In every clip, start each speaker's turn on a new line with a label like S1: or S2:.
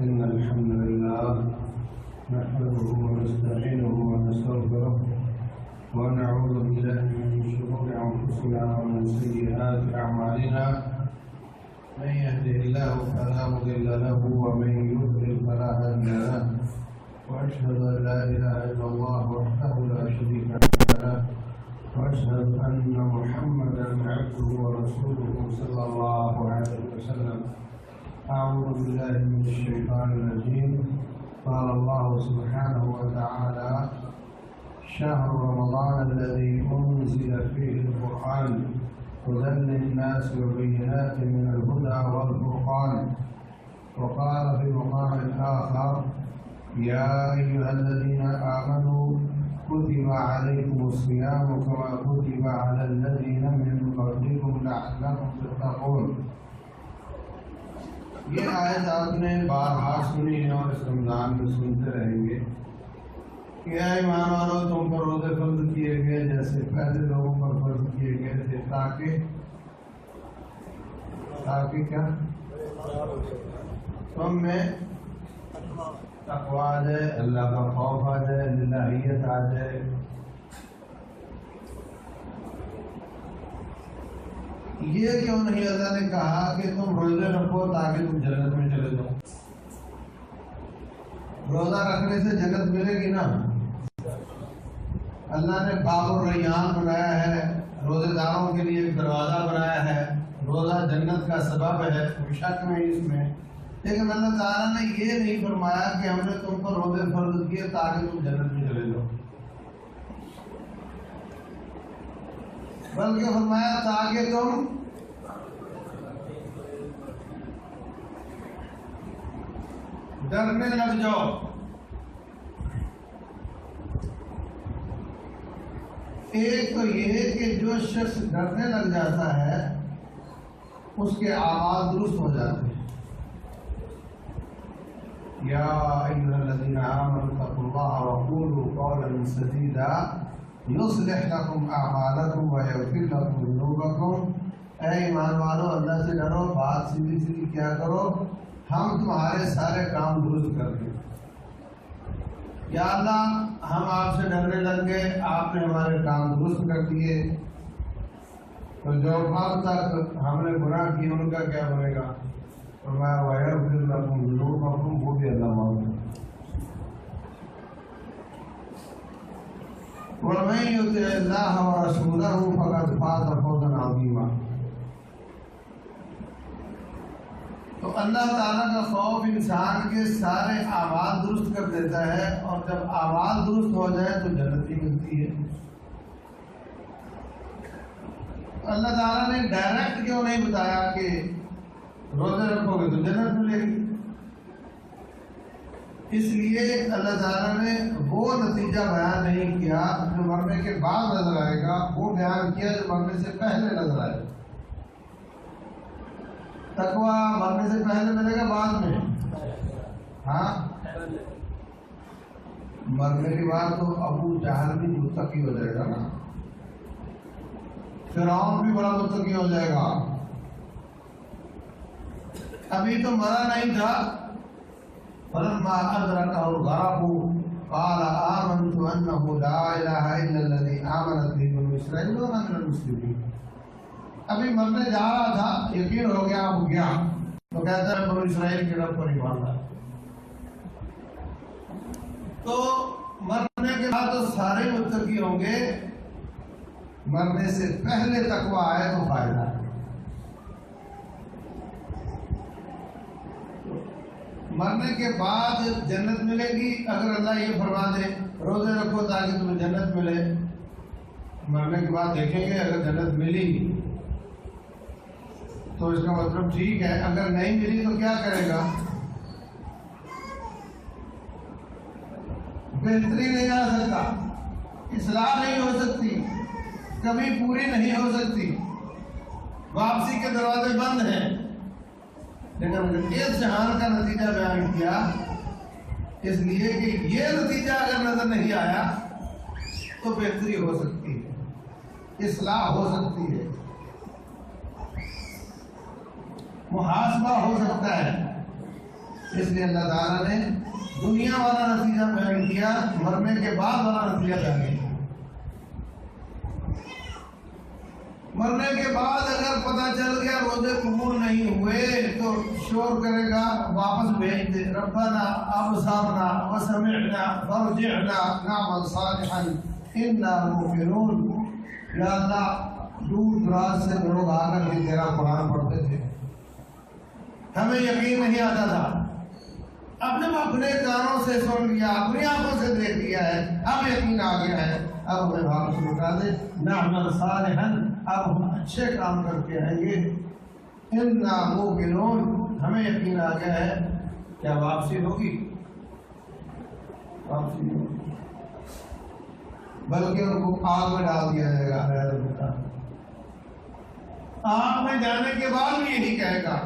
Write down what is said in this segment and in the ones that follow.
S1: إن الحمد لله نحمده ونستعينه ونستغفره ونعوذ بالله من شرور أنفسنا ومن سيئات أعمالنا من يهده الله فلا مضل له ومن يضلل فلا هادي له وأشهد أن لا إله إلا الله وحده لا شريك له وأشهد أن محمدا عبده ورسوله صلى الله عليه وسلم. أعوذ بالله من الشيطان الرجيم. قال الله سبحانه وتعالى: شهر رمضان الذي أنزل فيه القرآن هدى للناس وبينات من الهدى والفرقان. وقال في مقام آخر: يا أيها الذين آمنوا كتب عليكم الصيام كما كتب على الذين من قبلكم لعلكم تتقون. یہ آیت آپ نے بارہا سنی ہے اور اس رمضان میں سنتے رہیں گے کہ اے ایمان والو تم پر روزے فرض کیے گئے جیسے پہلے لوگوں پر فرض کیے گئے تھے تاکہ کیا تم میں تقوی آ جائے، اللہ کا خوف آ جائے، للہیت آ جائے. یہ کیوں نہیں اللہ نے کہا کہ تم روزے رکھو تاکہ تم جنت میں چلے جاؤ؟ روزہ رکھنے سے جنت ملے گی نا. اللہ نے باب الریان بنایا ہے، روزے داروں کے لیے ایک دروازہ بنایا ہے. روزہ جنت کا سبب ہے، کوئی شک نہیں اس میں. لیکن اللہ تعالیٰ نے یہ نہیں فرمایا کہ ہم نے تم پر روزے فرض کیے تاکہ تم جنت میں چلے جاؤ، بلکہ فرمایا تاکہ تم ڈرنے لگ جاؤ. ایک تو یہ کہ جو شخص ڈرنے لگ جاتا ہے اس کے اعمال درست ہو جاتے ہیں. یا ایھا الذین آمنوا اتقوا اللہ وقولوا قولا سدیدا یصلح لکم اعمالکم ویغفر لکم ذنوبکم. اے ایمان والو اللہ سے ڈرو، بات سیدھی سیدھی کیا کرو، ہم تمہارے سارے کام درست کر دیں. یا اللہ ہم آپ سے ڈرنے لگ گئے، آپ نے ہمارے کام درست کر دیے، تو جو اب تک ہم نے گناہ کیے ان کا کیا بنے گا؟ فرمایا وَيَغْفِرْ لَكُمْ ذُنُوبَكُمْ، وہ بھی اللہ معاف کرے. وَمَن يُطِعِ اللَّهَ وَرَسُولَهُ فَقَدْ فَازَ فَوْزًا عَظِيمًا. تو اللہ تعالیٰ کا خوف انسان کے سارے اعمال درست کر دیتا ہے، اور جب اعمال درست ہو جائے تو جنت ہی ملتی ہے. اللہ تعالیٰ نے ڈائریکٹ کیوں نہیں بتایا کہ روزے رکھو گے تو جنت ملے گی؟ اس لیے اللہ تعالیٰ نے وہ نتیجہ بیان نہیں کیا جو مرنے کے بعد نظر آئے گا، وہ بیان کیا جو مرنے سے پہلے نظر آئے گا. تقویٰ مرنے سے پہلے ملے گا بعد میں؟ ہاں، مرنے کے بعد تو ابو جہل بھی متقی ہو جائے گا نا، فرعون بھی بڑا متقی ہو جائے گا. ابھی تو مرا نہیں تھا. فلما أدركه الغرق قال آمنت أنه لا إله إلا الذي آمنت به بنو إسرائيل وأنا من المسلمين. ابھی مرنے جا رہا تھا، یقین ہو گیا، اب گیا تو کہتا ہے بنو اسرائیل کے رب پر ایمان لایا. تو مرنے کے بعد تو سارے متقی ہوں گے، مرنے سے پہلے تقویٰ آئے تو فائدہ ہے. مرنے کے بعد جنت ملے گی اگر اللہ یہ فرما دے روزے رکھو تاکہ تمہیں جنت ملے. مرنے کے بعد دیکھیں گے اگر جنت ملی تو اس کا مطلب ٹھیک ہے، اگر نہیں ملی تو کیا کرے گا؟ بہتری نہیں آ سکتا، اصلاح نہیں ہو سکتی، کبھی پوری نہیں ہو سکتی، واپسی کے دروازے بند ہیں. لیکن اس جہان کا نتیجہ بیان کیا اس لیے کہ یہ نتیجہ اگر نظر نہیں آیا تو بہتری ہو سکتی ہے، اصلاح ہو سکتی ہے، محاسبہ ہو سکتا ہے. اس لیے اللہ تعالیٰ نے دنیا والا نتیجہ بیان کیا، مرنے کے بعد والا نتیجہ بیان کیا۔ مرنے کے بعد اگر پتہ چل گیا روزے قبول نہیں ہوئے تو شور کرے گا واپس بھیج دے، ربنا ابصرنا وسمعنا فارجعنا نعمل صالحا انا موقنون۔ یا اللہ، دور دراز سے لوگ آ کر کے تیرا قرآن پڑھتے تھے، ہمیں یقین نہیں آتا تھا، اب جب اپنے کانوں سے سن لیا، اپنی آنکھوں سے دیکھ لیا ہے، اب یقین آ گیا ہے، اب ہمیں واپس لوٹا دے، نعمل صالحا، اب ہم اچھے کام کر کے آئیں گے، انا موقنون، ہمیں یقین آ گیا ہے۔ کیا واپسی ہوگی؟ واپسی نہیں ہوگی، بلکہ ان کو آگ میں ڈال دیا جائے گا۔ آگ میں جانے کے بعد بھی یہی کہے گا،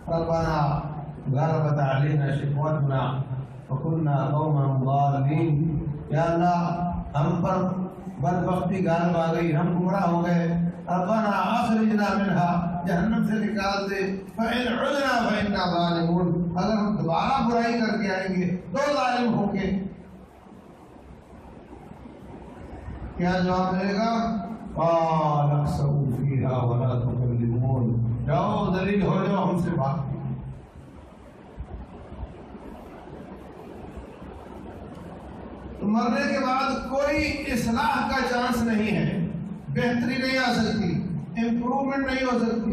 S1: ربنا غلبت علینا شقوتنا وکنا قوما ضالین۔ یا اللہ، ہم پر بدبختی غالب آ گئی، ہم گمراہ ہو گئے، ربنا اخرجنا منها، جہنم سے نکال دے، فإن عدنا فإنا ظالمون، اگر ہم دوبارہ برائی کر کے آئیں گے تو ظالم ہوں گے۔ کیا جواب ملے گا؟ قال اخسئوا فيها ولا تكلمون، جاؤ ذلیل ہو جاؤ، ہم سے بات نہیں۔ تو مرنے کے بعد کوئی اصلاح کا چانس نہیں ہے، بہتری نہیں آ سکتی، امپروومنٹ نہیں ہو سکتی۔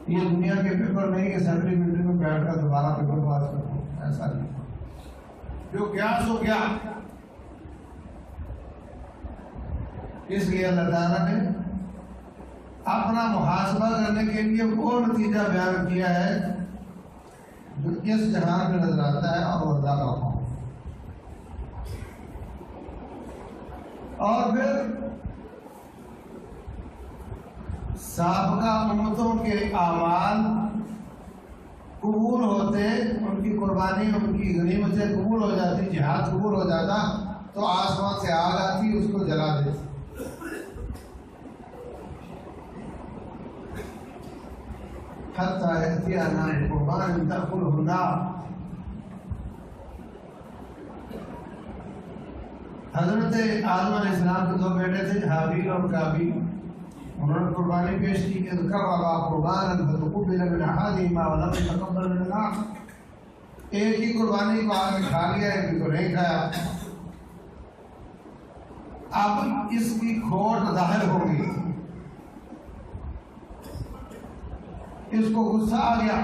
S1: یہ دنیا کے پیپر نہیں کہ سپلیمنٹری میں بیٹھ کر دوبارہ پیپر پاس کرو، ایسا نہیں، جو گیا سو گیا۔ اس لیے اللہ تعالیٰ نے اپنا محاسبہ کرنے کے لیے وہ نتیجہ بیان کیا ہے جو اس جہان میں نظر آتا ہے، اور وہ اللہ کا خوف۔ اور پھر سابقہ امتوں کے اعمال قبول ہوتے، ان کی قربانی، ان کی غنیمتیں قبول ہو جاتی، جہاد قبول ہو جاتا، تو آسمان سے آگ آتی، اس کو جلا دیتی۔ حتى يأتينا القرآن تأكله النار۔ حضرت آدم علیہ السلام کے دو بیٹے تھے، حابیل اور قابیل، انہوں نے قربانی پیش کی کہ قربا قربانا فتقبل من احدهما ولم يتقبل من الآخر، ایک ہی قربانی کو آگ میں کھا لیا، ایک کو نہیں کھایا۔ اب اس کی کھوٹ ظاہر ہوگی، اس کو غصہ آ گیا،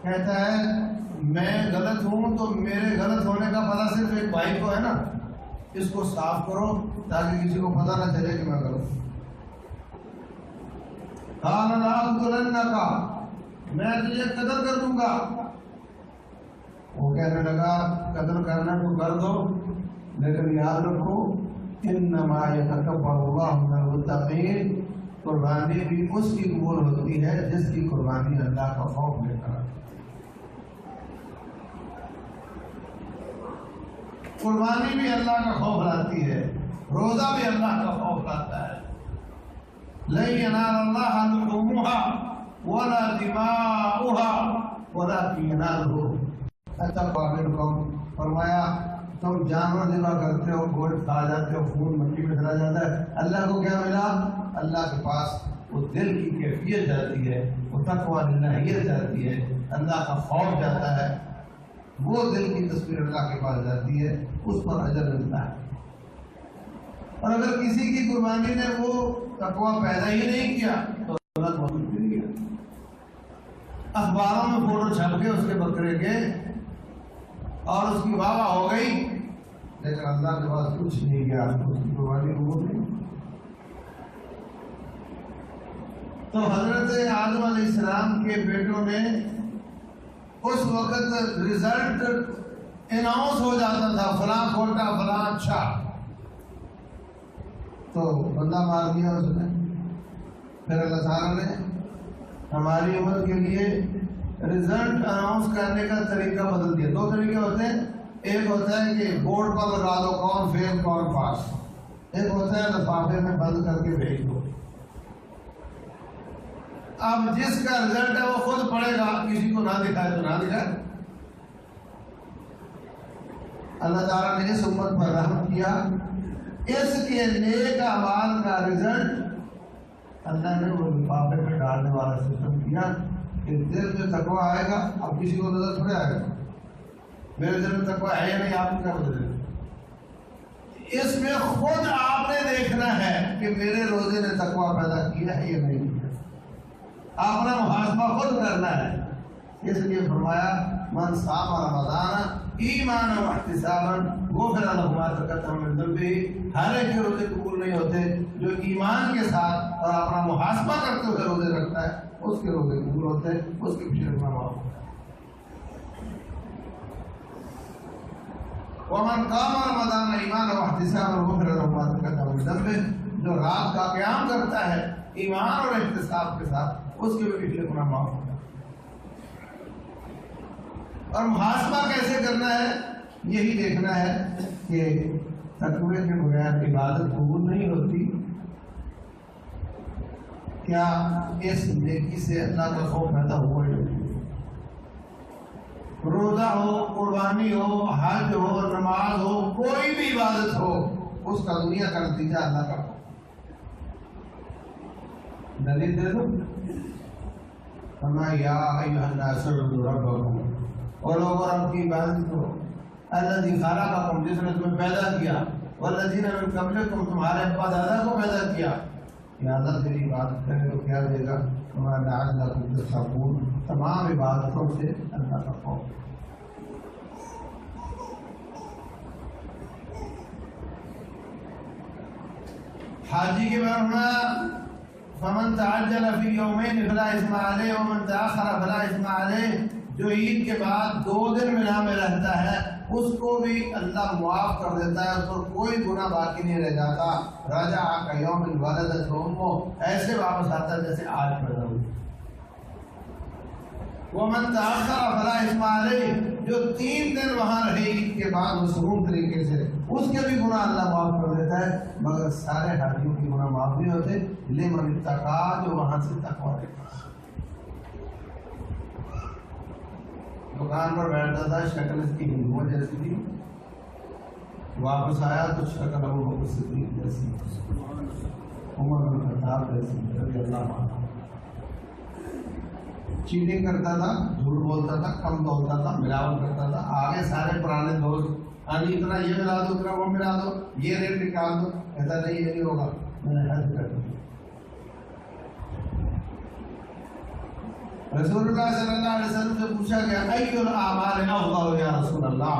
S1: کہتا ہے میں غلط ہوں تو میرے غلط ہونے کا پتہ صرف ایک بھائی کو ہے نا، اس کو صاف کرو تاکہ کسی کو پتہ نہ چلے کہ میں غلط ہوں۔ قال لأقتلنك، میں تجھے قتل کر دوں گا۔ وہ کہنے لگا قتل کرنا تو کر دو، لیکن یاد رکھو انما يتقبل الله من المتقين، قربانی بھی اس کی قبول ہوتی ہے جس کی قربانی اللہ کا خوف لے کر آتی ہے۔ قربانی بھی اللہ کا خوف لاتی ہے، روزہ بھی اللہ کا خوف لاتا ہے۔ لن ينال الله لحومها ولا دماؤها ولكن يناله التقوى منكم، فرمایا تم جانور ذبح کرتے ہو، گوشت کھا جاتے ہو، خون مٹی میں چلا جاتا ہے، اللہ کو کیا ملا؟ اللہ کے پاس وہ دل کی کیفیت جاتی ہے، وہ تقویٰ للہیت جاتی ہے، اللہ کا خوف جاتا ہے، وہ دل کی تصویر اللہ کے پاس جاتی ہے، اس پر اجر ملتا ہے۔ اور اگر کسی کی قربانی نے وہ تقویٰ پیدا ہی نہیں کیا تو اللہ کو نہیں گیا۔ اخباروں میں فوٹو چھپ کے اس کے بکرے کے اور اس کی واہ واہ ہو گئی، لیکن اللہ کے پاس کچھ نہیں گیا، اس کی قربانی قبول نہیں۔ تو حضرت آدم علیہ السلام کے بیٹوں نے اس وقت رزلٹ اناؤنس ہو جاتا تھا، فلاں کھوٹا فلاں اچھا، تو بندہ مار دیا اس نے۔ پھر اللہ تعالیٰ نے ہماری امت کے لیے رزلٹ اناؤنس کرنے کا طریقہ بدل دیا۔ دو طریقے ہوتے ہیں، ایک ہوتا ہے کہ بورڈ پر لگا دو کون فیل کون پاس، ایک ہوتا ہے لفافے میں بند کر کے بھیج دو۔ اب جس کا رزلٹ ہے وہ خود پڑھے گا، کسی کو نہ دکھائے تو نہ دکھائے۔ اللہ تعالیٰ نے اس امت پر رحم کیا، اس کے نیک اعمال کا رزلٹ اللہ نے وہ لفافے میں ڈالنے والا سسٹم کیا کہ دل میں تقوی آئے گا۔ اب کسی کو نظر تھوڑے آئے گا میرے دل میں تقوی ہے یا نہیں، آپ کو کیا بدلے؟ اس میں خود آپ نے دیکھنا ہے کہ میرے روزے نے تقوی پیدا کیا ہے یا نہیں کیا، آپ نے محاسبہ خود کرنا ہے۔ اس لیے فرمایا من صام رمضان ایمان و احتسابا غفر له ما تقدم من ذنبه۔ ہر ایک کے روزے قبول نہیں ہوتے، جو ایمان کے ساتھ اور اپنا محاسبہ کرتے ہوئے روزے رکھتا ہے اس کے روزے قبول ہوتے ہیں، اس کے پیچھے رکھنا معاف ہوتا ہے۔ ومن قام رمضان ایمان و احتسابا غفر له ما تقدم من ذنبه، جو رات کا قیام کرتا ہے ایمان اور احتساب کے ساتھ اس کے بھی پیچھے رکھنا معاف ہوتا ہے۔ اور محاسبہ کیسے کرنا ہے؟ یہی دیکھنا ہے کہ تقوی کے بغیر عبادت قبول نہیں ہوتی۔ کیا اس نیکی سے اللہ کا خوف پیدا ہوا ہے؟ روزہ ہو، قربانی ہو، حج ہو، نماز ہو، کوئی بھی عبادت ہو، اس کا دنیا کا نتیجہ اللہ کا خوف۔ دلیل دے دو، فرمایا یا ایھا الناس اعبدوا ربکم، اور لوگوں رب کی عبادت کرو، الذی خلقکم، جس نے تمہیں پیدا کیا، والذین من قبلکم، تمہارے ابا دادا کو پیدا کیا۔ یا اللہ تیری عبادت کرے تو کیا دے گا؟ لعلکم تتقون، تمام عبادتوں سے اللہ کا خوف۔ حاجی کے بارے میں فمن تعجل فی یومین فلا اثم علیہ ومن تأخر فلا اثم علیہ، جو عید کے بعد 2 دن مینا میں رہتا ہے اس کو بھی اللہ معاف کر دیتا ہے، اس پر کوئی گناہ باقی نہیں رہ جاتا۔ رجع کیوم ولدت امہ، ایسے واپس آتا ہے جیسے آج پیدا ہوئی۔ ومن تأخر فلا اثم علیہ، جو 3 دن وہاں رہے عید کے بعد مصروف طریقے سے، اس کے بھی گناہ اللہ معاف کر دیتا ہے، مگر سارے حاجیوں کے گناہ معاف نہیں ہوتے۔ لمن اتقی، جو وہاں سے تقوی رکھتا۔ دکان پر بیٹھتا تھا، شکل اس کی ہندوؤں جیسی تھی، واپس آیا تو شکل ابو بکر صدیق جیسی، عمر بن خطاب جیسی رضی اللہ عنہ۔ چیٹنگ کرتا تھا، جھوٹ بولتا تھا، کم بولتا تھا، ملاوٹ کرتا تھا۔ آگے سارے پرانے دوست آگے اتنا یہ ملا دو، اتنا وہ ملا دو، یہ ریٹ نکال دو، ایسا نہیں، یہ نہیں ہوگا، میں نے حج کر دیا۔ رسول اللہ صلی اللہ علیہ وسلم سے پوچھا گیا ای الاعمال افضل یا رسول اللہ،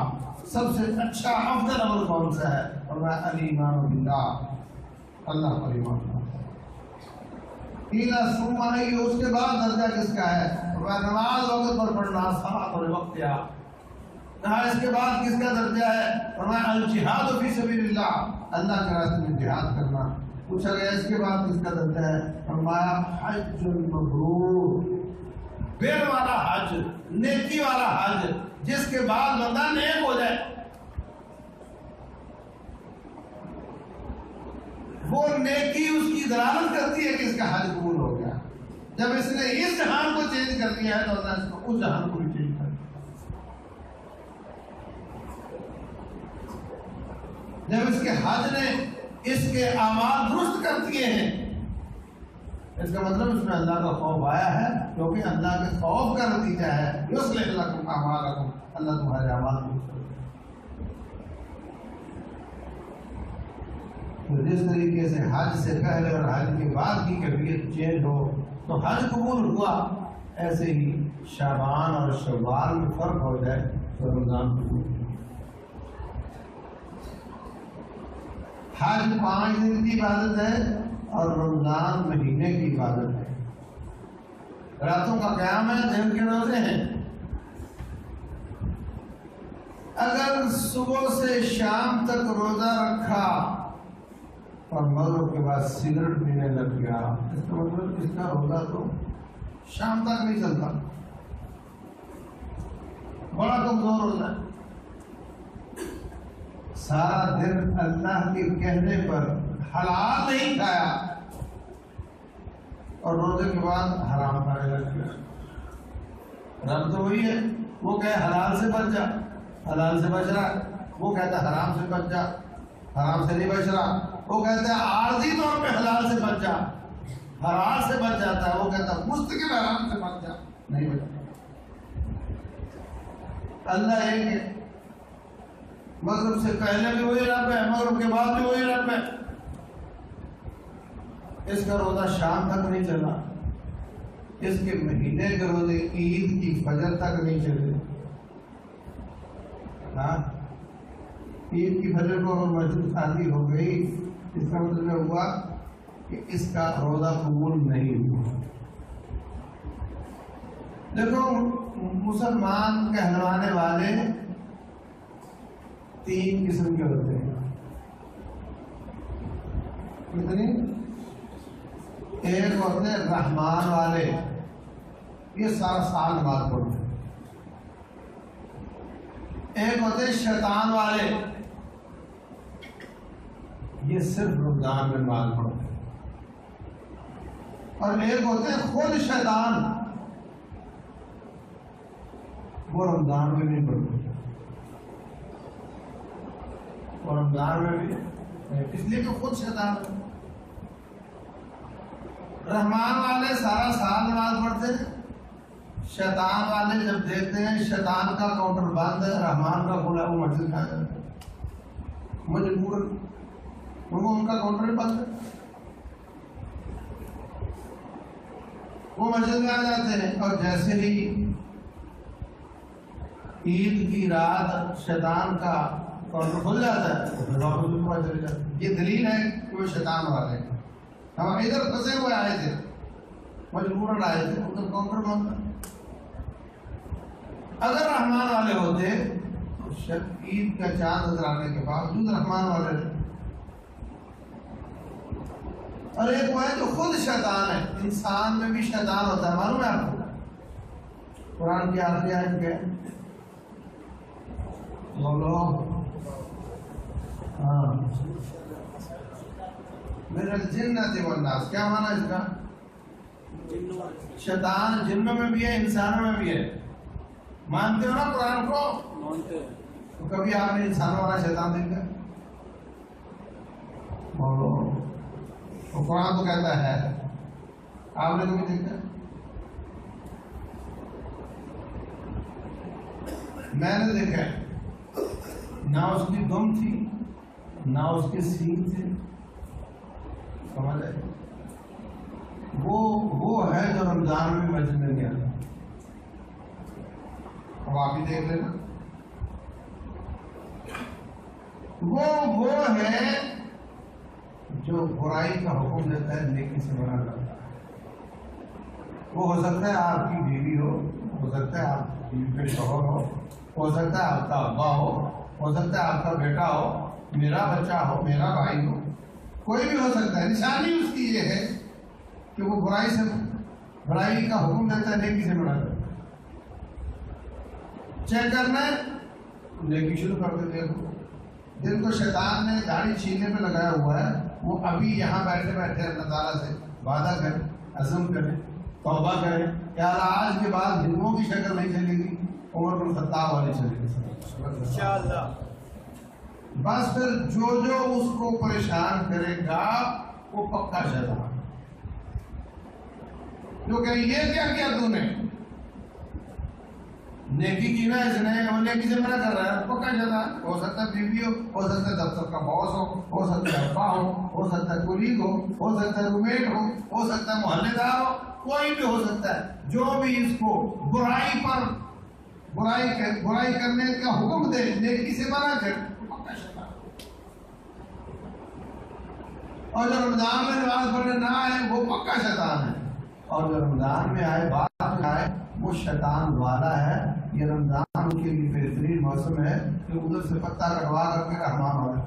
S1: سب سے اچھا افضل عمل کون سا ہے؟ فرمایا الایمان باللہ، اللہ پر ایمان لانا۔ قیل ثم ای، اس کے بعد درجہ کس کا ہے؟ فرمایا نماز وقت پر پڑھنا، صلاۃ وقتہا۔ کہا اس کے بعد کس کا درجہ ہے؟ فرمایا الجہاد فی سبیل اللہ، اللہ کے راستے میں جہاد کرنا۔ پوچھا گیا اس کے بعد کس کا درجہ ہے؟ فرمایا حج مبرور، بیر والا حج، نیکی والا حج، جس کے بعد بندہ نیک ہو جائے۔ وہ نیکی اس کی دلالت کرتی ہے کہ اس کا حج قبول ہو گیا۔ جب اس نے اس جہان کو چینج کر دیا ہے تو اللہ اس کو اس جہان کو بھی چینج کر دیا۔ جب اس کے حج نے اس کے اعمال درست کر دیے ہیں، اس کا مطلب اس میں اللہ کا خوف آیا ہے، کیونکہ اللہ کے خوف کا نتیجہ ہے یصلح لکم اعمالکم، اللہ تمہارے اعمال کو درست کرے۔ تو جس طریقے سے حج سے پہلے اور حج کے بعد کی کیفیت چینج ہو تو حج قبول ہوا، ایسے ہی شعبان اور شوال میں فرق ہو جائے تو رمضان قبول ہوا۔ حج 5 دن کی عبادت ہے اور رمضان مہینے کی عبادت ہے۔ راتوں کا قیام ہے، دن کے روزے ہیں۔ اگر صبح سے شام تک روزہ رکھا اور مغرب کے بعد سگریٹ پینے لگ گیا، اس کا مطلب اس کا روزہ تو شام تک نہیں چلتا، بڑا کمزور روزہ ہے۔ سارا دن اللہ کے کہنے پر حلال نہیں کھایا، اور روزے کے بعد حرام کھانے لگ گیا. رب تو وہی ہے، وہ کہے حلال سے بچ جا، حلال سے بچ رہا ہے. وہ کہتا ہے حرام سے بچ جا، حرام سے نہیں بچ رہا. وہ کہتا ہے عارضی طور پہ حلال سے بچ جا، حرام سے بچ جاتا ہے. وہ کہتا ہے مستقل حرام سے بچ جا، نہیں بچ. اللہ ایک ہے، مغرب سے پہلے بھی وہی رب ہے، مغرب کے بعد بھی وہی رب ہے. اس کا روزہ شام تک نہیں چلا، اس کے مہینے کے روزے عید کی فجر تک نہیں چلے. ہاں، عید کی فجر کو اگر مسجد خالی ہو گئی، اس کا مطلب ہوا کہ اس کا روزہ قبول نہیں ہوا. دیکھو، مسلمان کہلوانے والے 3 قسم کے ہوتے ہیں. کتنی؟ ایک ہوتے ہیں رحمان والے، یہ سارا سال نماز پڑھتے ہیں. ایک ہوتے ہیں شیطان والے، یہ صرف رمضان میں نماز پڑھتے ہیں. اور ایک ہوتے ہیں خود شیطان، وہ رمضان میں نہیں پڑھتے. اور رمضان میں بھی اس لیے کہ خود شیطان ہے. رحمان والے سارا سال نماز پڑھتے ہیں، شیطان والے جب دیکھتے ہیں شیطان کا کاؤنٹر بند ہے، رحمان کا کھلا، وہ مسجد میں آ جاتے ہیں مجبور. ان کا کاؤنٹر بند ہے، وہ مسجد میں آ جاتے ہیں. اور جیسے ہی عید کی رات شیطان کا کاؤنٹر کھل جاتا ہے، یہ دلیل ہے کہ وہ شیطان والے ہیں. ہم ادھر پھنسے ہوئے آئے تھے، مجبوراً آئے تھے، ادھر کاؤنٹر بند. اگر رحمان والے ہوتے عید کا چاند نظر آنے کے باوجود رحمان والے رہے. اور ایک وہ ہے جو خود شیطان ہے. انسان میں بھی شیطان ہوتا ہے، معلوم ہے آپ کو؟ قرآن کی آخری آیت کیا ہے؟ بولو. ہاں، میرا جنت والناس، کیا مانا اس کا؟ شیطان جنوں میں بھی ہے، انسانوں میں بھی ہے. مانتے ہو نا قرآن کو؟ مانتے ہیں. تو کبھی آپ نے انسانوں والا شیطان دیکھا؟ بولو. وہ قرآن تو کہتا ہے، آپ نے کبھی دیکھا؟ میں نے دیکھا ہے. نہ اس کی دم تھی، نہ اس کے سینگ تھے. سمجھ آئے؟ وہ ہے جو رمضان میں مسجد میں نہیں آتا. اب آپ ہی دیکھ لینا. وہ ہے جو برائی کا حکم دیتا ہے، نیکی سے منع کرتا ہے. وہ ہو سکتا ہے آپ کی بیوی ہو سکتا ہے آپ کے شوہر ہو سکتا ہے آپ کا ابا ہو سکتا ہے آپ کا بیٹا ہو، میرا بچہ ہو، میرا بھائی ہو، کوئی بھی ہو سکتا ہے. نشانی اس کی یہ ہے کہ وہ برائی کا حکم دیتا ہے، نیکی سے منع کرتا ہے. چیک کرنا ہے، نیکی شروع کر دیتے ہیں. دل کو شیطان نے داڑھی چھیننے پہ لگایا ہوا ہے. وہ ابھی یہاں بیٹھے اللہ تعالیٰ سے وعدہ کریں، عزم کریں، توبہ کریں کہ آج کے بعد ہندوؤں کی شکل نہیں چلے گی، عمر بن الخطاب والی چلے گی انشاءاللہ. بس پھر جو اس کو پریشان کرے گا وہ پکا شیطان. جو کہ یہ کیا تو نے نیکی کی نا، اس نے وہ نیکی سے منع کر رہا ہے، پکا شیطان. ہو سکتا ہے بیوی ہو سکتا ہے دفتر کا باس ہو سکتا ہے ابا ہو سکتا ہے کولیگ ہو سکتا ہے رومیٹ ہو سکتا ہے محلے دار ہو، کوئی بھی ہو سکتا ہے. جو بھی اس کو برائی کرنے کا حکم دے، نیکی سے منع کر، پکا شیطان. اور جو رمضان میں نماز پڑھنے نہ آئے وہ پکا شیطان ہے. اور جو رمضان میں آئے بعد میں آئے وہ شیطان والا ہے. یہ رمضان ان کے لیے بہترین موسم ہے کہ ادھر سے پتہ کٹوا کر کے رحمان والا.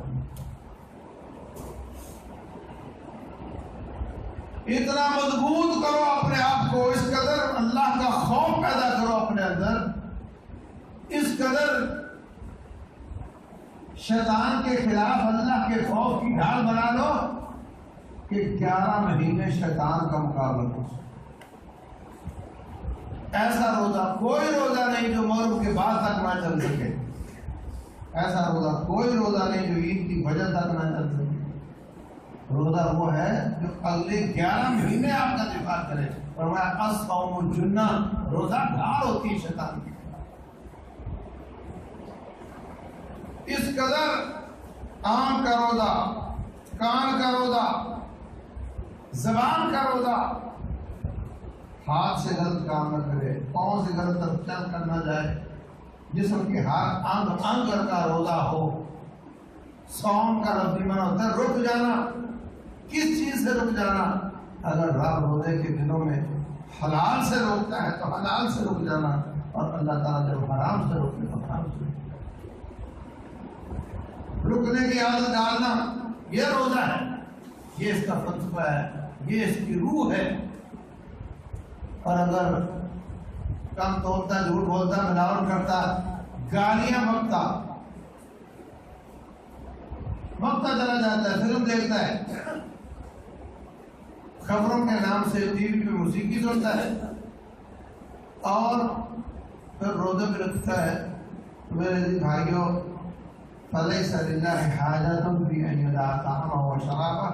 S1: اتنا مضبوط کرو اپنے آپ کو، اس قدر اللہ کا خوف پیدا کرو اپنے اندر، اس قدر شیطان کے خلاف اللہ کے خوف کی ڈھال بنا لو کہ کہ 11 مہینے شیطان کا مقابلہ کر سکے۔ ایسا روزہ کوئی روزہ نہیں جو مغرب کے بعد تک نہ چل سکے، ایسا روزہ کوئی روزہ نہیں جو عید کی وجہ تک نہ چل سکے۔ روزہ وہ ہے جو اگلے 11 مہینے آپ کا دفاع کرے۔ فرمایا الصوم جنہ، روزہ ڈھال ہوتی ہے شیطان کی۔ اس قدر آنکھ کا روزہ، کان کا روزہ، زبان کا روزہ، ہاتھ سے غلط کام نہ کرے، پاؤں سے غلط طرف چل کر نہ جائے، جسم کے ہاتھ انگ کا روزہ ہو۔ صوم کا لفظی معنی ہوتا ہے رک جانا۔ کس چیز سے رک جانا؟ اگر رب روزے کے دنوں میں حلال سے روکتا ہے تو حلال سے رک جانا، اور اللہ تعالیٰ جب حرام سے روکے تو حرام سے رکنے کی عادت ڈالنا، یہ روزہ ہے، یہ اس کا فلسفہ ہے، یہ اس کی روح ہے۔ اور اگر کم توڑتا، جھوٹ بولتا، ملاوٹ کرتا، گالیاں بکتا چلا جاتا ہے، فلم دیکھتا ہے، خبروں کے نام سے ٹی وی پہ موسیقی سنتا ہے، اور پھر روزے بھی رکھتا ہے، میرے بھائیوں فلیس للہ حاجۃ فی ان یدع طعامہ و شرابہ،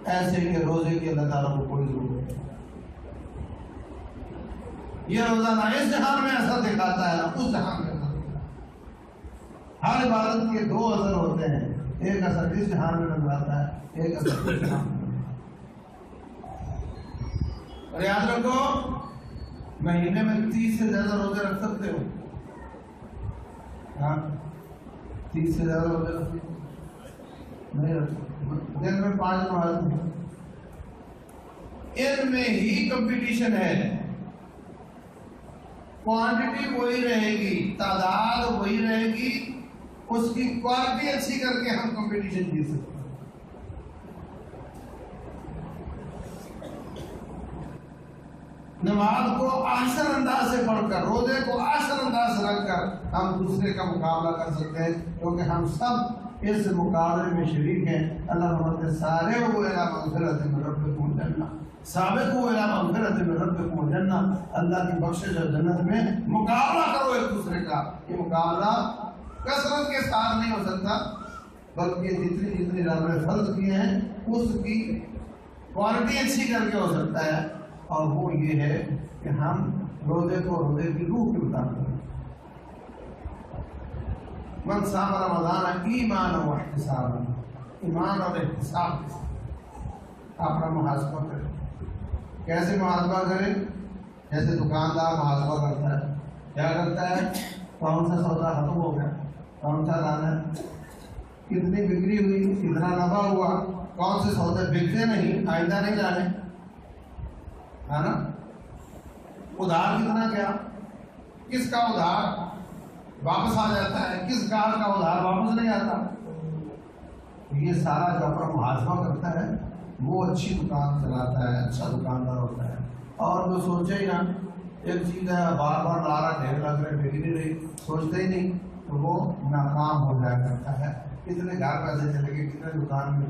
S1: ایسے ہی روزے کی اللہ تعالیٰ کو کوئی ضرورت نہیں۔ یہ روزہ نہ اس جہان میں اثر دکھاتا ہے نہ اس جہان میں اثر دکھاتا ہے۔ ہر عبادت کے دو اثر ہوتے ہیں، ایک اثر اس جہان میں نظر آتا ہے، ایک اثر اس جہان میں نظر آتا ہے۔ اور یاد رکھو مہینے میں 30 سے زیادہ روزے رکھ سکتے ہو، 30 سے زیادہ روزے رکھ سکتے نہیں رکھ سکتے، دن میں 5 نماز، ان میں ہی کمپٹیشن ہے۔ کوانٹٹی وہی رہے گی، تعداد وہی رہے گی، اس کی کوالٹی اچھی کر کے ہم کمپٹیشن جیت سکتے ہیں۔ نماز کو احسن انداز سے پڑھ کر، روزے کو احسن انداز سے رکھ کر ہم دوسرے کا مقابلہ کر سکتے ہیں، کیونکہ ہم سب اس مقابلے میں شریک ہیں۔ اللہ رحمت سارے وہ اعلیٰ مغفرت من ربکم الجنہ، سابقوا الی مغفرۃ من ربکم الجنہ، اللہ کی بخشش اور جنت میں مقابلہ کرو ایک دوسرے کا۔ یہ مقابلہ کثرت کے ساتھ نہیں ہو سکتا، بلکہ جتنی رب نے فرض کیے ہیں اس کی کوالٹی اچھی کر کے ہو سکتا ہے، اور وہ یہ ہے کہ ہم روزے کو روزے کی روح کے مطابق کریں۔ من صام رمضان ایمانا و احتسابا، ایمان اور احتساب کے ساتھ اپنا محاسبہ کریں۔ کیسے محاسبہ کریں؟ جیسے دکاندار محاسبہ کرتا ہے، کیا کرتا ہے؟ کون سا سودا ختم ہو گیا، کون سا لانا ہے، کتنی بکری ہوئی، کتنا نفع ہوا، کون سے سودے بکتے نہیں، آئندہ نہیں لانے، ہے نا؟ ادھار کتنا کیا، کس کا ادھار واپس آ جاتا ہے، کس گاہک کا ادھار واپس نہیں آتا۔ یہ سارا جو اپنا محاسبہ کرتا ہے وہ اچھی دکان چلاتا ہے، اچھا دکاندار ہوتا ہے۔ اور جو سوچے ہی نا ایک چیز ہے بار بار لا رہا، ڈھیر لگ رہے، بک نہیں رہی، سوچتے ہی نہیں، تو وہ ناکام ہو جایا کرتا ہے۔ کتنے گھر پیسے چلے گئے، کتنے دکان میں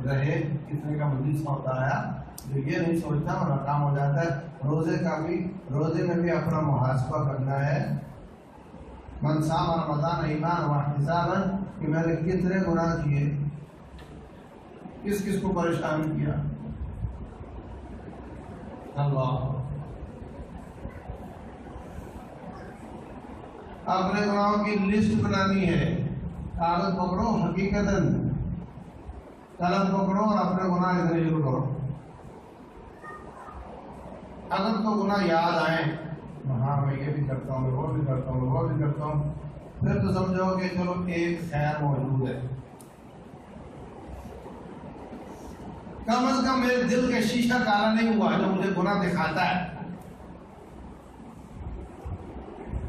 S1: رہے، کتنے کا مزید سودا آیا، جو یہ نہیں سوچتا وہ ناکام ہو جاتا ہے۔ روزے میں بھی اپنا محاسبہ کرنا ہے۔ من صام رمضان ایمانا و احتسابا، کہ میں نے کتنے گناہ کیے، کس کس کو پریشان کیا، اللہ اپنے گناہوں کی لسٹ بنانی ہے۔ کاغذ پکڑو، حقیقتاً قلم پکڑو اور اپنے گناہ ادھر شروع کرو۔ اگر تو گناہ یاد آئیں، ہاں میں یہ بھی کرتا ہوں، میں وہ بھی کرتا ہوں، وہ بھی کرتا ہوں، پھر تو سمجھو کہ چلو ایک خیر موجود ہے۔ کم از کم میرے دل کا شیشہ کالا نہیں ہوا جو مجھے گناہ دکھاتا ہے۔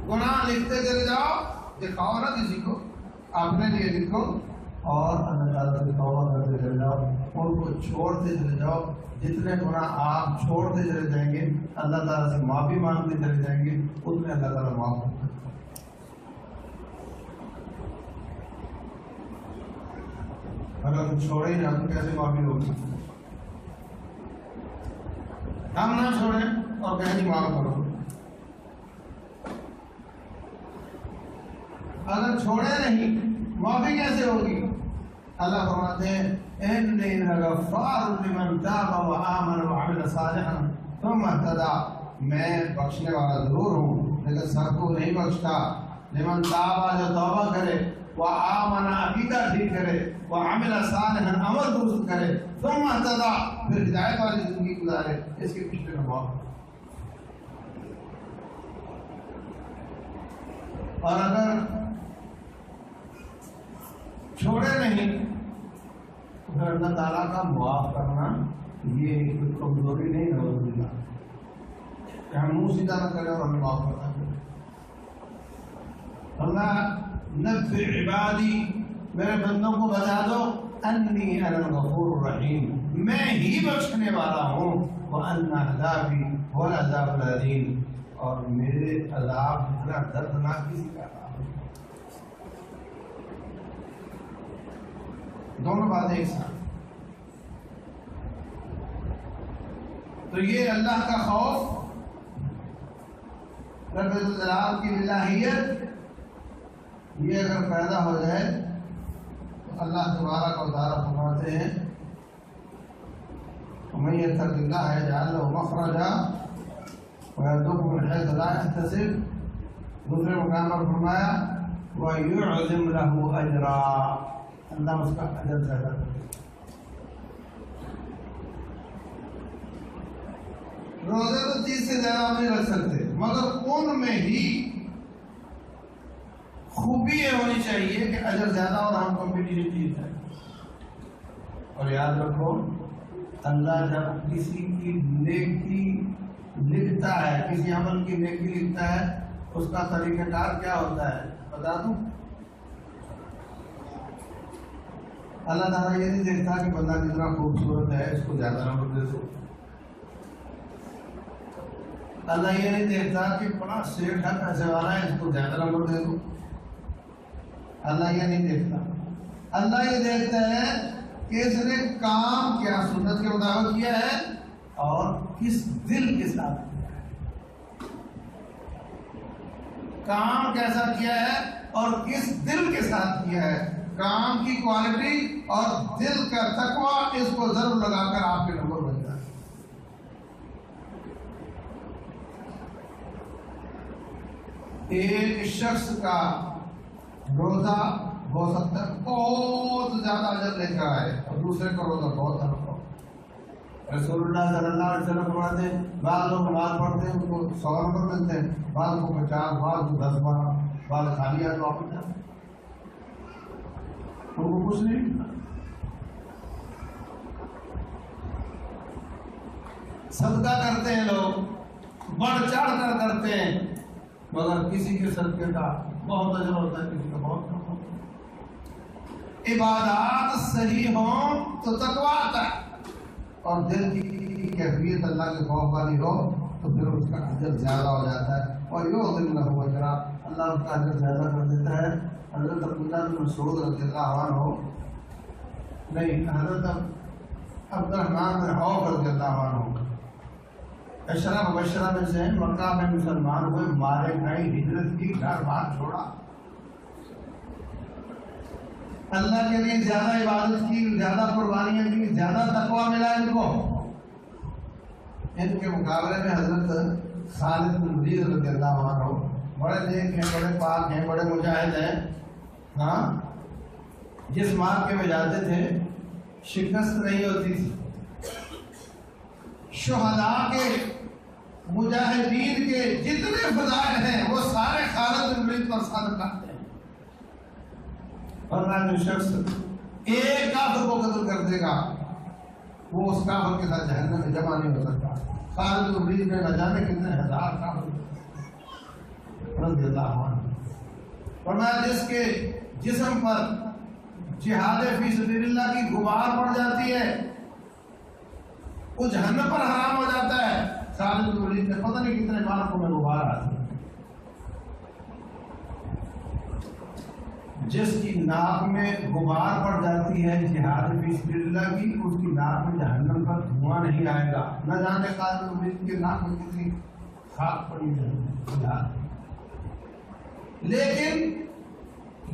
S1: گناہ لکھتے چلے جاؤ، دکھاؤ نا کسی کو، اپنے لیے لکھو، اور اللہ تعالیٰ سے توبہ کرتے چلے جاؤ، ان کو چھوڑتے چلے جاؤ۔ جتنے گناہ آپ چھوڑتے چلے جائیں گے، اللہ تعالیٰ سے معافی مانگتے چلے جائیں گے، اتنے اللہ تعالیٰ معاف کرتے ہیں۔ اگر تم چھوڑے ہی نہ تو کیسے معافی ہوگی؟ ہم نہ چھوڑیں اور کہیں معاف کرو، اگر چھوڑے نہیں معافی کیسے ہوگی؟ اللہ فرماتے ہیں انی لغفار لمن تاب وآمن وعمل صالحا ثم اهتدى، میں بخشنے والا ضرور ہوں لیکن سب کو نہیں بخشتا۔ لمن تاب، جو توبہ کرے، وآمن، عقیدہ ٹھیک کرے، وعمل صالحا، عمل درست کرے، ثم اهتدى، پھر ہدایت والی زندگی گزارے، اس کے پیچھے میں بہت۔ اور اگر چھوڑے نہیں تو پھر اللہ تعالیٰ کا معاف کرنا یہ کوئی کمزوری نہیں ہے، کہ ہم منہ سیدھا نہ کریں اور ہمیں معاف کرنا کریں۔ اللہ نبئ عبادی، میرے بندوں کو بتا دو، انی انا الغفور الرحیم، میں ہی بخشنے والا ہوں، وان عذابی هو العذاب الالیم، اور میرے عذاب اتنا دردناک کسی کا عذاب ہے۔ دونوں باتیں ایک ساتھ۔ تو یہ اللہ کا خوف، رب الجلال کی الہیت، یہ اگر پیدا ہو جائے تو اللہ تبارک و تعالیٰ فرماتے ہیں وَمَن يَتَّقِ اللَّهَ يَجْعَل لَّهُ مَخْرَجًا وَيَرْزُقْهُ مِنْ حَيْثُ لَا يَحْتَسِبُ، دوسرے مقام پر فرمایا وَيُعْظِمْ لَهُ أَجْرًا، اللہ اس کا اجر زیادہ کرے۔ روزے تو 30 سے زیادہ نہیں رکھ سکتے، مگر ان میں ہی خوبی یہ ہونی چاہیے کہ اجر زیادہ اور ہم کمپٹیشن جیت جائے۔ اور یاد رکھو، اللہ جب کسی کی نیکی لکھتا ہے، کسی عمل کی نیکی لکھتا ہے، اس کا طریقہ کار کیا ہوتا ہے بتا دوں؟ اللہ تعالیٰ یہ نہیں دیکھتا کہ بندہ کتنا خوبصورت ہے اس کو زیادہ نمبر دے دو، اللہ یہ نہیں دیکھتا کہ بڑا سیٹھ ہے، پیسے والا ہے، اس کو زیادہ نمبر دے دو، اللہ یہ نہیں دیکھتا۔ اللہ یہ دیکھتا ہے کہ اس نے کام کیا سنت کے مطابق کیا ہے اور کس دل کے ساتھ کیا ہے، کام کیسا کیا ہے اور کس دل کے ساتھ کیا ہے، کام کی کوالٹی اور دل کا تقوی، اس کو ضرور لگا کر آپ کے نمبر بن جائے۔ ایک شخص کا روزہ ہو سکتا ہے بہت زیادہ اجر لے کر آئے اور دوسرے کا روزہ بہت ہلکا ہو۔ رسول اللہ صلی اللہ علیہ وسلم فرماتے ہیں بعض لوگ نماز پڑھتے ہیں ان کو 100 نمبر ملتے ہیں، بعض کو 50، بعض کو 10، بعض خالی ہاتھ واپس جاتے ہیں، ان کو کچھ نہیں ملتا۔ صدقہ کرتے ہیں لوگ، بڑھ چڑھ کر کرتے ہیں، مگر کسی کے صدقے کا بہت اجر ہوتا ہے، کسی کا بہت کم ہوتا ہے۔ عبادات صحیح ہوں تو تقویٰ آتا ہے، اور دل کی کیفیت اللہ کے خوف والی ہو تو پھر اس کا اجر زیادہ ہو جاتا ہے، اور یعظم لہ اجرا، اللہ اس کا اجر زیادہ کر دیتا ہے۔ حضرت عبداللہ بن مسعود رضی اللہ عنہ، نہیں، حضرت عبد الرحمن بن عوف رضی اللہ عنہ عشرہ مبشرہ میں سے مکہ میں مسلمان ہوئے، مارے گئے، ہجرت کی، گھر بار چھوڑا، اللہ کے لیے زیادہ عبادت کی، زیادہ قربانیاں کی، زیادہ تقویٰ ملا ان کو۔ ان کے مقابلے میں حضرت خالد بن ولید رضی اللہ عنہ بڑے نیک ہیں، بڑے پاک ہیں، بڑے مجاہد ہیں، ہاں، جس مارکے میں جاتے تھے شکست نہیں ہوتی تھی، شہداء کے، مجاہدین کے جتنے فضائل ہیں وہ سارے خالد بن ولید پر صادق کرتے ہیں۔ ورنہ جو شخص ایک کافر کو قتل کر دے گا وہ اس کافر کے ساتھ جہنم میں جمع نہیں ہو سکتا۔ خالد بن ولید نے نہ جانے کتنے ہزار کافر رضی اللہ عنہ، فرمایا جس کے جسم پر جہاد فی سبیل اللہ کی غبار پڑ جاتی ہے وہ جہنم پر حرام ہو جاتا ہے۔ خالد بن ولید نے پتہ نہیں کتنے مارکوں میں غبار آتی ہے۔ جس کی ناک میں غبار پڑ جاتی ہے جہاد فی سبیل اللہ کی، اس کی ناک میں جہنم کا دھواں نہیں آئے گا۔ نہ جانے قاتل مرید کے ناک میں کتنی خاک پڑی ہے۔ لیکن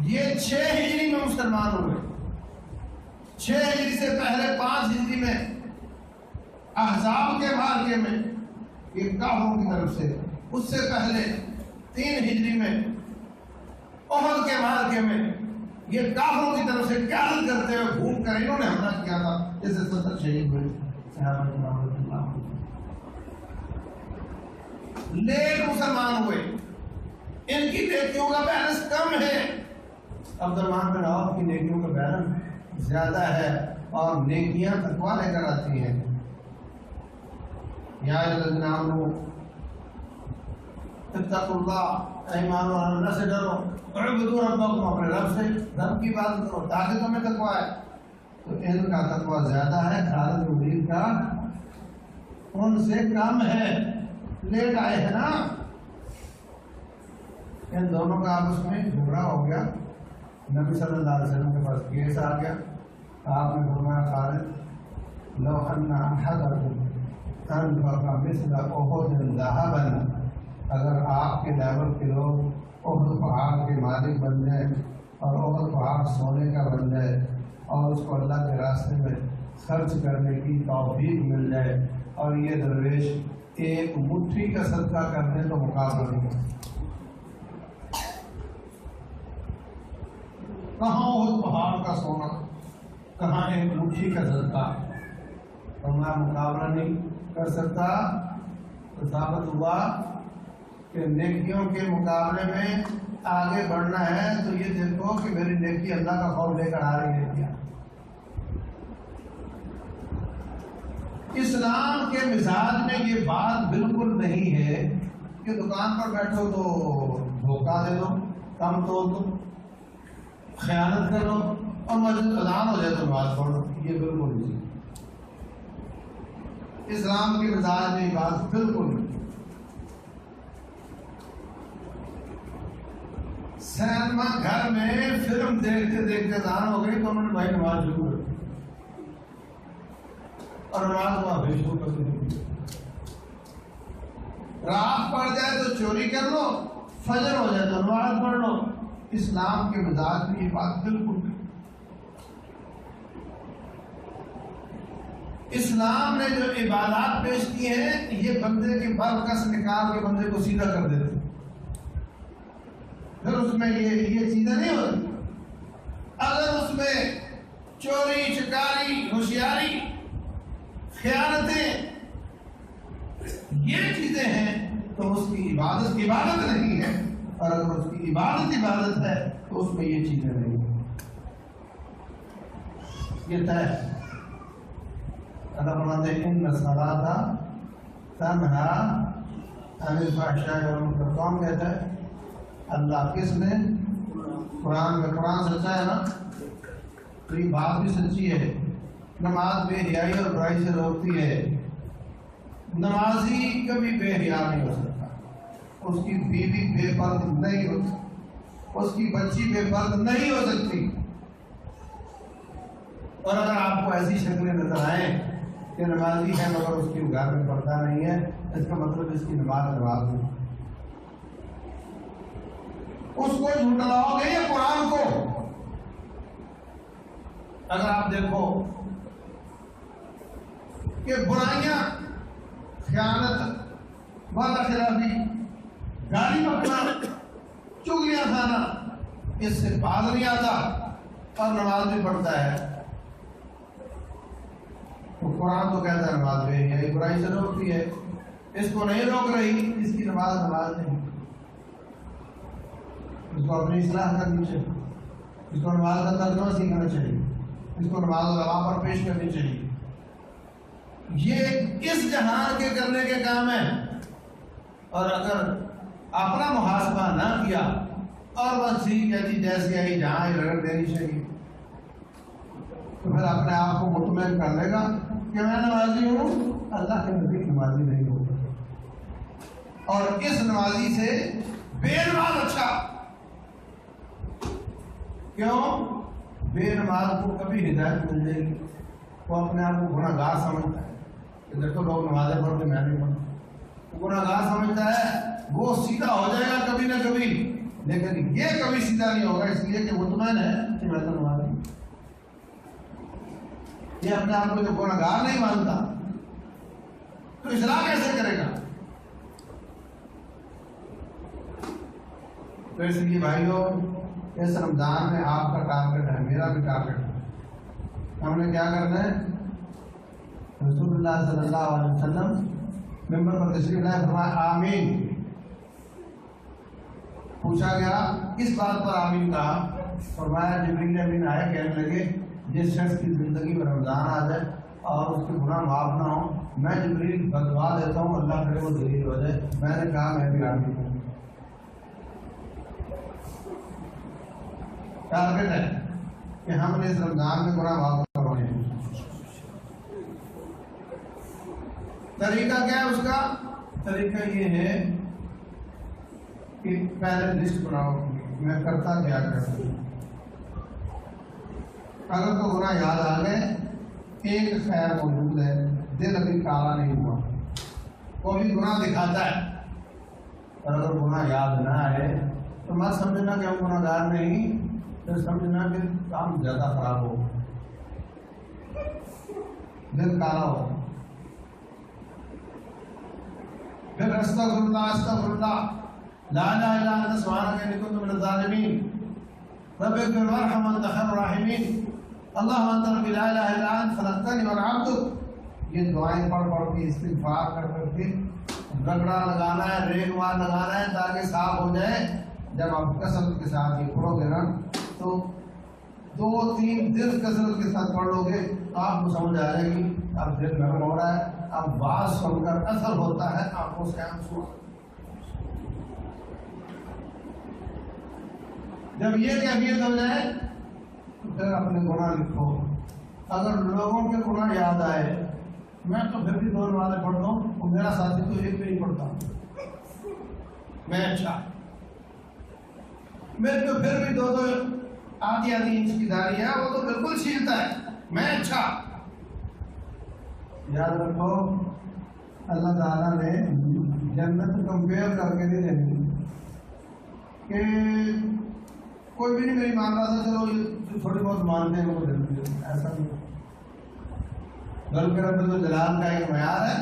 S1: یہ 6 ہجری میں مسلمان ہوئے۔ 6 ہجری سے پہلے 5 ہجری میں احزاب کے معرکے میں یہ کافروں کی طرف سے، اس سے پہلے 3 ہجری میں احد کے معرکے میں یہ کافروں کی طرف سے قیادت کرتے ہوئے گھوم کر انہوں نے حملہ کیا تھا، جیسے 70 شہید ہوئے صحابہ کرام رضی اللہ عنہم۔ لیٹ مسلمان ہوئے، ان کی نیکیوں کا بیلنس کم ہے۔ عبد الرحمن بن عوف کی نیکیوں کا بیلنس زیادہ ہے، اور نیکیاں تقویٰ لے کر آتی ہیں۔ یا الذین آمنوا اتقوا اللہ، ایمان والوں اللہ سے ڈرو، اعبدوا ربکم، اپنے رب سے رب کی عبادت کرو تاکہ تمہیں تقویٰ ہے۔ تو ان کا تقویٰ زیادہ ہے، خالد ولید کا ان سے کم ہے۔ لیٹ آئے ہیں نا، ان دونوں کا آپس میں جھگڑا ہو گیا، نبی صلی اللہ علیہ وسلم کے پاس کیس آ گیا، آپ نے فرمایا خالد لو ان احدکم انفق مثل احد ذهبا، اگر آپ کے لیول کے لوگ احد پہاڑ کے مالک بن جائیں اور احد پہاڑ سونے کا بن جائے اور اس کو اللہ کے راستے میں خرچ کرنے کی توفیق مل جائے اور یہ درویش ایک مٹھی کا صدقہ کر دیں تو مقابلہ نہیں ہے۔ کہاں احد پہاڑ کا سونا، کہاں ایک مٹھی کا صدقہ، اور میں مقابلہ نہیں کر سکتا۔ تو ثابت ہوا کہ نیکیوں کے مقابلے میں آگے بڑھنا ہے تو یہ دیکھو کہ میری نیکی اللہ کا خوف لے کر آ رہی ہے کیا۔ اسلام کے مزاج میں یہ بات بالکل نہیں ہے کہ دکان پر بیٹھو تو دھوکہ دے دو، کم توڑ دو، خیانت کر لو اور مسجد اذان ہو جائے تو نماز پڑھ لو، یہ بالکل نہیں۔ اسلام کے مزاج میں یہ بات بالکل نہیں۔ سینما گھر میں فلم دیکھتے دیکھتے اذان ہو گئی تو انہوں نے بھائی نماز شروع کر دی اور نماز وہاں بھی شروع کر دی۔ رات پڑ جائے تو چوری کر لو، فجر ہو جائے تو نماز پڑھ لو۔ اسلام کے مزاج میں یہ بات بالکل نہیں۔ اسلام نے جو عبادات پیش کی ہیں یہ بندے کے برکس نکال کے بندے کو سیدھا کر دیتے، پھر اس میں یہ چیزیں نہیں ہوتی۔ اگر اس میں چوری چکاری ہوشیاری خیانتیں یہ چیزیں ہیں تو اس کی عبادت نہیں ہے، اور اگر اس کی عبادت ہے تو اس میں یہ چیزیں نہیں ہیں۔ یہ طے ہے۔ اللہ فرماتے ہیں ان الصلاۃ تنہی عن الفحشاء والمنکر۔ کون کہتا ہے؟ اللہ۔ کس نے؟ قرآن میں۔ قرآن سچا ہے نا، تو یہ بات بھی سچی ہے۔ نماز بے حیائی اور برائی سے روکتی ہے۔ نمازی کبھی بے حیا نہیں ہو سکتا، اس کی بیوی بے پرد نہیں ہو سکتی، اس کی بچی بے پرد نہیں ہو سکتی۔ اور اگر آپ کو ایسی شکلیں نظر آئیں کہ نمازی ہے مگر اس کی گھر میں پردہ نہیں ہے، اس کا مطلب اس کی نماز نہیں۔ اس کو جھٹلاؤ گے یا قرآن کو؟ اگر آپ دیکھو کہ برائیاں، خیانت، وعدہ خلافی، گالی بکنا، چغلیاں کھانا، اس سے باز نہیں آتا اور نماز بھی پڑھتا ہے، تو قرآن تو کہتا ہے نماز بھی ہے، برائی سے روکتی ہے، اس کو نہیں روک رہی، اس کی نماز نہیں، اس کو اپنی اصلاح کرنی چاہیے، اس کو نماز کا ترجمہ سیکھنا چاہیے، اس کو نماز علماء پر پیش کرنی چاہیے۔ یہ اس جہان کے کرنے کے کام ہیں، اور اگر اپنا محاسبہ نہ کیا اور بس ٹھیک ہے جی جیسی آئی جہاں ہی رگڑ دینی چاہیے، تو پھر اپنے آپ کو مطمئن کر لے گا کہ میں نمازی ہوں، اللہ کے نزدیک نمازی نہیں ہوگا، اور اس نمازی سے بے نماز اچھا۔ کیوں؟ بے نماز کو کبھی ہدایت مل جائے گی، وہ اپنے آپ کو گناہ گار سمجھتا ہے کہ دیکھو لوگ نمازیں پڑھتے میں نہیں پڑھتا، وہ گناہ گار سمجھتا ہے، وہ سیدھا ہو جائے گا کبھی نہ کبھی، لیکن یہ کبھی سیدھا نہیں ہوگا اس لیے کہ مطمئن ہے کہ میں تو نماز نہیں، یہ اپنے آپ کو جو گناہ گار نہیں مانتا تو اصلاح کیسے کرے گا؟ تو اس لیے بھائیوں اس رمضان میں آپ کا ٹارگیٹ ہے، میرا بھی ٹارگیٹ ہے، ہم نے کیا کرنا ہے؟ رسول اللہ صلی اللہ علیہ وسلم ممبر پر تشریف لائے، فرمایا آمین، پوچھا گیا کس بات پر آمین کہا؟ فرمایا جبریل امین آئے کہنے لگے جس شخص کی زندگی میں رمضان آ جائے اور اس کے گناہ معاف نہ ہو، میں جبریل بدوا دیتا ہوں اللہ کرے وہ ذلیل ہو جائے۔ میں نے کہا میں بھی آمین کروں۔ ٹارگیٹ ہے کہ ہم نے اس رمضان میں گناہ معاف کروانے ہیں۔ طریقہ کیا ہے اس کا؟ طریقہ یہ ہے کہ پہلے لسٹ بناؤ میں کرتا کیا کرتا ہوں، اگر تو گناہ یاد آ گئے، ایک خیر موجود ہے، دل ابھی کالا نہیں ہوا، وہ بھی گناہ دکھاتا ہے، اور اگر گناہ یاد نہ آئے تو مت سمجھنا کہ ہم گناہ گار نہیں، پھر سمجھنا کہ کام زیادہ خراب ہو، دل کالا ہو، پھر استغفر اللہ استغفر اللہ لا الہ الا انت سبحانک انی کنت من الظالمین رب اغفر وارحم وانت خیر الراحمین اللہم انت ربی لا الہ الا انت خلقتنی وانا عبدک۔ یہ دعائیں پڑھ پڑھ کے استغفار کر کر کے رگڑا لگانا ہے، ریگ مار لگانا ہے تاکہ صاف ہو جائے۔ جب آپ کثرت کے ساتھ یہ پڑھو گے نا تو 2-3 دن کثرت کے ساتھ پڑھ لو گے تو آپ کو سمجھ آ جائے گی، اب دل نرم ہو رہا ہے، اب بات سن کر اثر ہوتا ہے، آنکھوں سے آنسو۔ جب یہ کیفیت ہو جائے تو پھر اپنے گناہ لکھو۔ اگر لوگوں کے گناہ یاد آئے، میں تو پھر بھی 2 نمازیں پڑھتا ہوں اور میرا ساتھی تو ایک بھی نہیں پڑھتا، میں اچھا، میرے تو پھر بھی 2 آدھی انچ کی داڑھی ہے، وہ تو بالکل چھیلتا ہے، میں اچھا۔ یاد رکھو اللہ تعالیٰ نے جنت کمپیئر کر کے نہیں دینی کہ کوئی بھی نہیں مان رہا تھا چلو یہ تھوڑی بہت مانتے ہیں وہ دے، ایسا نہیں، بلکہ رب الجلال کا ایک معیار ہے،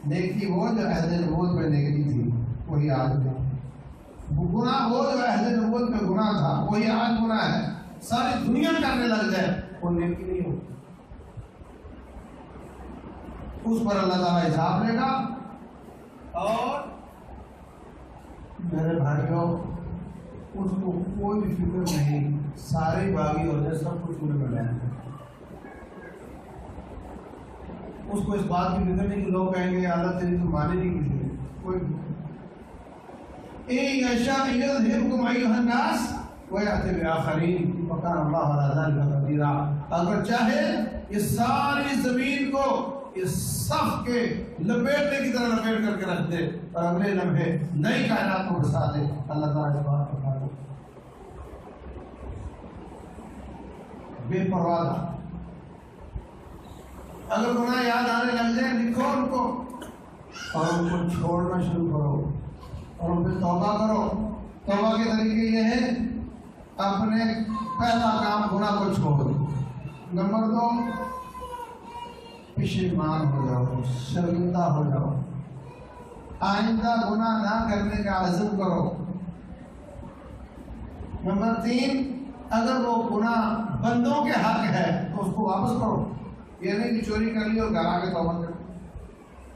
S1: نیکی وہ جو عہد نبوت میں نگری تھی وہی آج ہے، گناہ وہ جو عہد نبوت میں گناہ تھا وہی آج گناہ ہے، ساری دنیا کرنے لگ جائے وہ نیکی نہیں ہوتی، اس پر اللہ تعالیٰ حساب لے گا۔ اور میرے بھائیوں اس کو کوئی بھی فکر نہیں، سارے باغی ہو جائے سب کچھ پورے میں جائیں، اس کو اس بات کی فکر نہیں کہ لوگ کہیں گے اللہ تیری تو مانے نہیں کسی نے، کوئی اگر چاہے اس ساری زمین کو اس صف کے لپیٹنے کی طرح لپیٹ کر کے رکھ دے اور اگلے لمحے نئی کائنات کو بسا دے، اللہ تعالیٰ اس بات کو کھا دے، بے پرواہ تھا۔ اگر گناہ یاد آنے لگ جائے لکھو ان کو اور ان کو چھوڑنا شروع کرو اور ان پہ توبہ کرو۔ توبہ کے طریقے یہ ہے اپنے پہلا کام گناہ کو چھوڑ دو، نمبر 2 پشیمان ہو جاؤ، شرمندہ ہو جاؤ، آئندہ گناہ نہ کرنے کا عزم کرو۔ نمبر 3 اگر وہ گناہ بندوں کے حق ہے تو اس کو واپس کرو، یہ نہیں کہ چوری کر لی اور گھر آ کے توبہ کرو،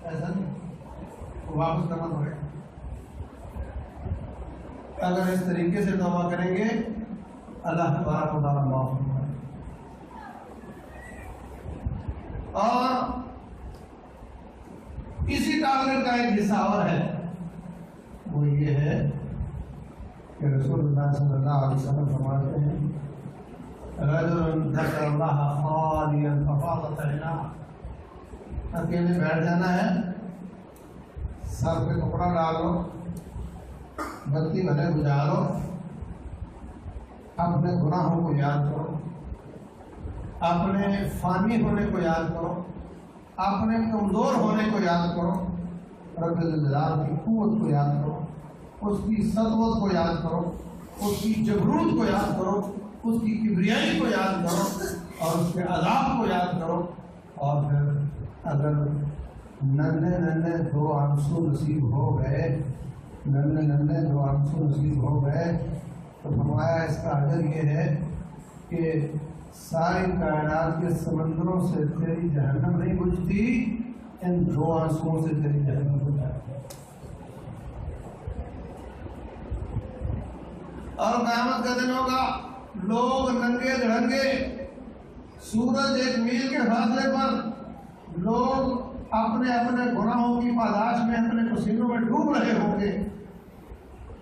S1: ایسا نہیں، وہ واپس کرنا پڑے گا۔ اگر اس طریقے سے توبہ کریں گے اللہ تبارک و تعالیٰ معاف کرے گا۔ اور اسی ٹارگیٹ کا ایک حصہ اور ہے، وہ یہ ہے کہ رسول اللہ صلی اللہ علیہ وسلم فرماتے ہیں رجل ذکر اللہ خالیا ففاضت عیناہ، اکیلے بیٹھ جانا ہے، سر پہ کپڑا ڈالو، بتی بھلے بجھا لو اپنے گناہوں کو یاد کرو، اپنے فانی ہونے کو یاد کرو، اپنے کمزور ہونے کو یاد کرو، رب الجلال کی قوت کو یاد کرو، اس کی سطوت کو یاد کرو، اس کی جبروت کو یاد کرو، اس کی کبریائی کو یاد کرو اور اس کے عذاب کو یاد کرو. اور پھر اگر ننھے دو آنسو نصیب ہو گئے، ننھے دو آنسو نصیب ہو گئے تو فرمایا اس کا اجر یہ ہے کہ ساری کائنات کے سمندروں سے تیری جہنم نہیں بجھتی، ان دو آنسوؤں سے تیری جہنم بجھ جاتی ہے. اور قیامت کا دن ہوگا، لوگ ننگے دھڑنگے، سورج 1 میل کے فاصلے پر، لوگ اپنے اپنے گناہوں کی پاداش میں اپنے پسینوں میں ڈوب رہے ہوں گے.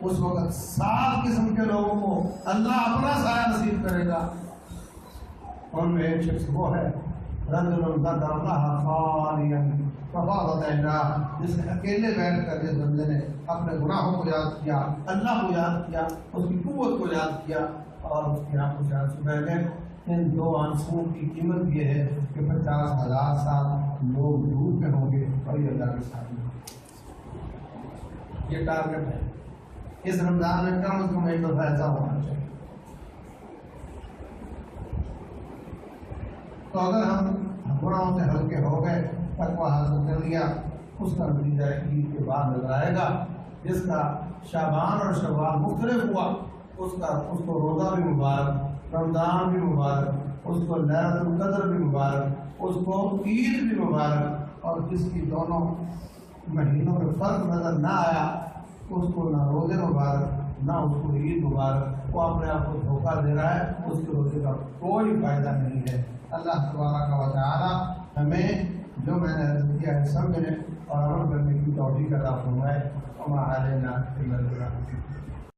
S1: اس وقت 7 قسم کے لوگوں کو اللہ اپنا سایہ نصیب کرے گا. ان میں ایک شخص وہ ہے رجل ذکر اللہ خالیا ففاضت عیناہ، جس نے اکیلے بیٹھ کر اس بندے نے اپنے گناہوں کو یاد کیا، اللہ کو یاد کیا، اس کی قوت کو یاد کیا اور اس کی آنکھوں سے آنسو بہہ گئے. ان دو آنسوؤں کی قیمت یہ ہے کہ 50,000 سال لوگ دھوپ میں ہوں گے اور یہ اللہ کے ساتھ میں. یہ ٹارگٹ ہے. اس رمضان میں کم از کم ایک دفعہ ایسا ہونا چاہیے. تو اگر ہم گناہوں سے ہلکے ہو گئے، تقویٰ حاصل کر لیا، اس کا نتیجہ عید کے بعد نظر آئے گا. جس کا شعبان اور شوال مختلف ہوا، اس کو روزہ بھی مبارک، رمضان بھی مبارک، اس کو لیلۃ القدر بھی مبارک، اس کو عید بھی مبارک. اور جس کی دونوں مہینوں میں فرق نظر نہ آیا، اس کو نہ روزے مبارک نہ اس کو عید مبارک، وہ اپنے آپ کو دھوکہ دے رہا ہے. اس کے روزے کا کوئی فائدہ نہیں ہے. اللہ تبارک و تعالی ہمیں جو میں نے عرض کیا ہے سمجھنے اور عمل کرنے کی توفیق عطا فرمائے. وما علینا الا البلاغ.